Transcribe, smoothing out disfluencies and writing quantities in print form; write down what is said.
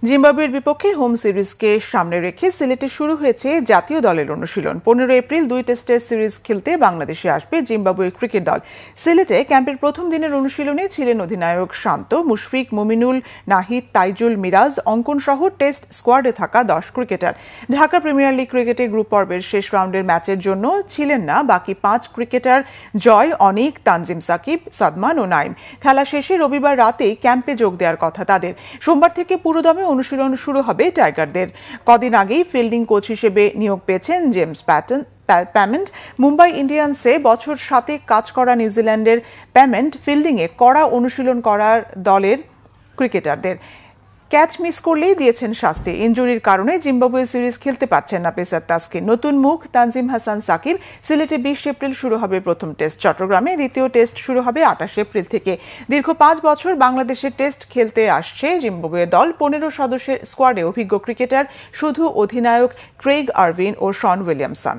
জিম্বাবুয়ের বিপক্ষে হোম সিরিজকে সামনে রেখে সিলেটে শুরু হয়েছে জাতীয় দলের অনুশীলন। 15 এপ্রিল 2 টেস্টের সিরিজ খেলতে বাংলাদেশে আসবে জিম্বাবুয়ে ক্রিকেট দল। সিলেটে ক্যাম্পের প্রথম দিনের অনুশীলনে ছিলেন অধিনায়ক শান্ত, মুশফিক, মুমিনুল, নাহিদ, তাইজুল, মিরাজ, অঙ্কন সহ টেস্ট স্কোয়াডে থাকা 10 ক্রিকেটার। ঢাকা প্রিমিয়ার লিগ ক্রিকেটে গ্রুপ পর্বের শেষ রাউন্ডের ম্যাচের জন্য ছিলেন না বাকি 5 ক্রিকেটার জয়, অনিক, তানজিম সাকিব, সাদমান ও নাইম। খেলা শেষে রবিবার রাতেই ক্যাম্পে যোগ দেওয়ার কথা তাদের। সোমবার থেকে পুরোদমে অনুশীলন শুরু হবে টাইগারদের। কদিন আগেই ফিল্ডিং কোচ হিসেবে নিয়োগ পেয়েছেন জেমস প্যামেন্ট। মুম্বাই ইন্ডিয়ান্সে বছর 7 কাজ করা নিউজিল্যান্ডের প্যামেন্ট ফিল্ডিংয়ে কড়া অনুশীলন করার দলের ক্রিকেটারদের। ক্যাচ মিস করলেই দিয়েছেন শাস্তি। ইনজুরির কারণে জিম্বাবুয়ে সিরিজ খেলতে পারছেন না পেসার তাসকিন। নতুন মুখ তানজিম হাসান সাকিব। সিলেটে 20 এপ্রিল শুরু হবে প্রথম টেস্ট। চট্টগ্রামে দ্বিতীয় টেস্ট শুরু হবে 28 এপ্রিল থেকে। দীর্ঘ 5 বছর বাংলাদেশে টেস্ট খেলতে আসছে জিম্বাবুয়ে দল। 15 সদস্যের স্কোয়াডে অভিজ্ঞ ক্রিকেটার শুধু অধিনায়ক ক্রেইগ আরভিন ও শন উইলিয়ামসন।